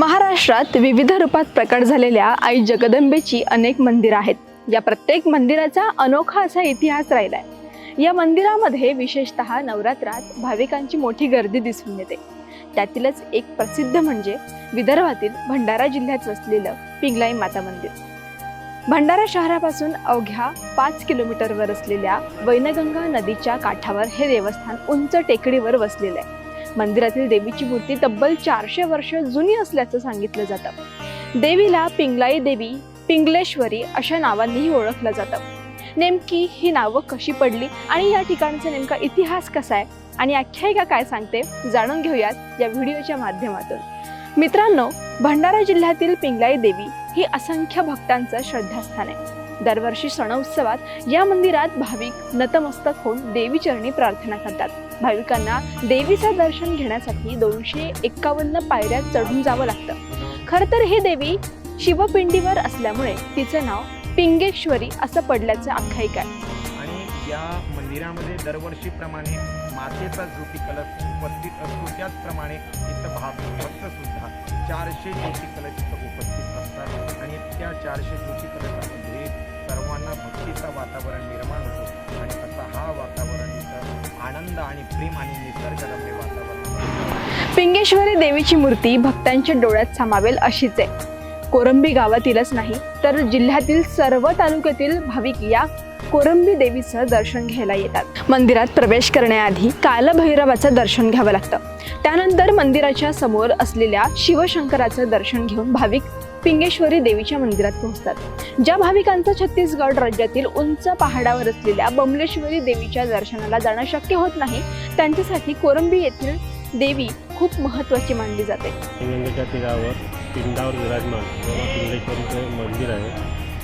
महाराष्ट्रात विविध रूपात प्रकट झालेल्या आई जगदंबेची अनेक मंदिरं आहेत। या प्रत्येक मंदिराचा अनोखा असा इतिहास राहिलाय। या मंदिरामध्ये विशेषतः नवरात्रात भाविकांची मोठी गर्दी दिसून येते। त्यातीलच एक प्रसिद्ध म्हणजे विदर्भातील भंडारा जिल्ह्यात वसलेलं पिंगलाई माता मंदिर। भंडारा शहरापासून अवघ्या 5 किलोमीटरवर असलेल्या वैनगंगा नदीच्या काठावर हे देवस्थान उंच टेकडीवर वसलेलं आहे। मंदिरातील देवीची मूर्ती तब्बल 400 वर्ष जुनी असल्याचं सांगितलं जातं। देवीला पिंगलाई देवी, पिंगलेश्वरी अशा नावांनीही ओळखलं जातं। नेमकी ही नावं कशी पडली आणि या ठिकाणचा नेमका इतिहास कसा आहे आणि आख्यायिका काय सांगते जाणून घेऊयात या व्हिडिओच्या माध्यमातून। मित्रांनो, भंडारा जिल्ह्यातील पिंगलाई देवी ही असंख्य भक्तांचं श्रद्धास्थान आहे। दरवर्षी सण उत्सवात या मंदिरात भाविक नतमस्तक होऊन देवीचरणी प्रार्थना करतात। भाविकांना देवीचं दर्शन घेण्यासाठी 251 पायऱ्या चढून जावं लागतं। खरं तर ही देवी शिवपिंडीवर असल्यामुळे तिचं नाव पिंगेश्वरी असं पडल्याचं आख्यायिका आहे। आणि या मंदिरामध्ये दरवर्षीप्रमाणे मातेचा ज्योती कलश उपस्थित असतो। त्याचप्रमाणे इथं भक्त सुद्धा 400 ज्योती कलश इथं उपस्थित असतात आणि त्या 400 ज्योती कलशामध्ये सर्वांना भक्तीचं वातावरण निर्माण होतं आणि असं हा वातावरण इथं आनंद आणि प्रेम आणि निसर्गरम्य वातावरण। पिंगेश्वरी देवीची मूर्ती भक्तांच्या डोळ्यात सामावेल अशीच आहे। कोरंबी गावातीलच नाही तर जिल्ह्यातील सर्व तालुक्यातील भाविक या कोरंबी देवीचं दर्शन घ्यायला येतात। मंदिरात प्रवेश करण्याआधी कालभैरवाचं दर्शन घ्यावं लागतं। त्यानंतर मंदिराच्या समोर असलेल्या शिवशंकराचं दर्शन घेऊन भाविक पिंगेश्वरी देवीच्या मंदिरात पोहोचतात। ज्या भाविकांचं छत्तीसगड राज्यातील उंच पहाडावर असलेल्या बमलेश्वरी देवीच्या दर्शनाला जाणं शक्य होत नाही, त्यांच्यासाठी कोरंबी येथील देवी खूप महत्त्वाची मानली जाते। गंगेच्या तीरावर पिंडावर विराजमान पिंगलेश्वरीचं मंदिर आहे।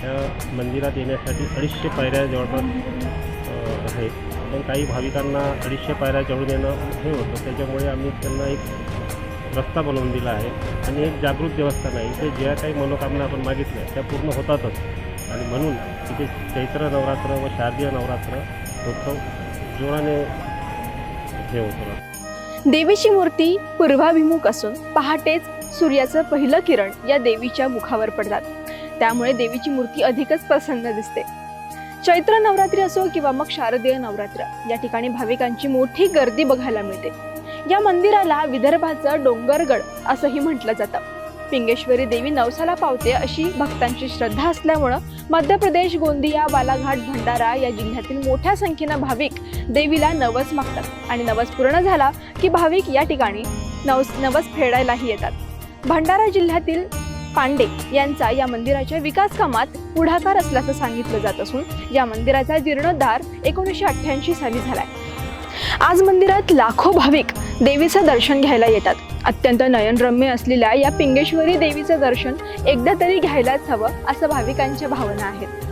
त्या मंदिरात येण्यासाठी 250 पायऱ्या जवळपास आहेत, पण काही भाविकांना 250 पायऱ्या चढून येणं हे होतं। त्याच्यामुळे आम्ही त्यांना एक रस्ता बनवून दिला आहे आणि एक जागृत देवस्थान आहे। इथे ज्या काही मनोकामना आपण मागितल्या त्या पूर्ण होतातच आणि म्हणून इथे चैत्र नवरात्र व शारदीय नवरात्र उत्सव जोराने हे होतं। देवीची मूर्ती पूर्वाभिमुख असून पहाटेच सूर्याचं पहिलं किरण या देवीच्या मुखावर पडतात, त्यामुळे देवीची मूर्ती अधिकच प्रसन्न दिसते। चैत्र नवरात्री असो किंवा मग शारदीय नवरात्र, या ठिकाणी भाविकांची मोठी गर्दी बघायला मिळते। या मंदिराला विदर्भाचं डोंगरगड असंही म्हटलं जातं। पिंगेश्वरी देवी नवसाला पावते अशी भक्तांची श्रद्धा असल्यामुळं मध्य प्रदेश, गोंदिया, बालाघाट, भंडारा या जिल्ह्यातील मोठ्या संख्येनं भाविक देवीला नवस मागतात आणि नवस पूर्ण झाला की भाविक या ठिकाणी नवस फेडायलाही येतात। भंडारा जिल्ह्यातील पांडे यांचा या मंदिराच्या विकास कामात पुढाकार असल्याचं सांगितलं जात असून या मंदिराचा जीर्णोद्धार 1988 साली झालाय। आज मंदिरात लाखो भाविक देवीचं दर्शन घ्यायला येतात। अत्यंत नयनरम्य असलेल्या या पिंगेश्वरी देवीचं दर्शन एकदा तरी घ्यायलाच हवं असं भाविकांच्या भावना आहेत।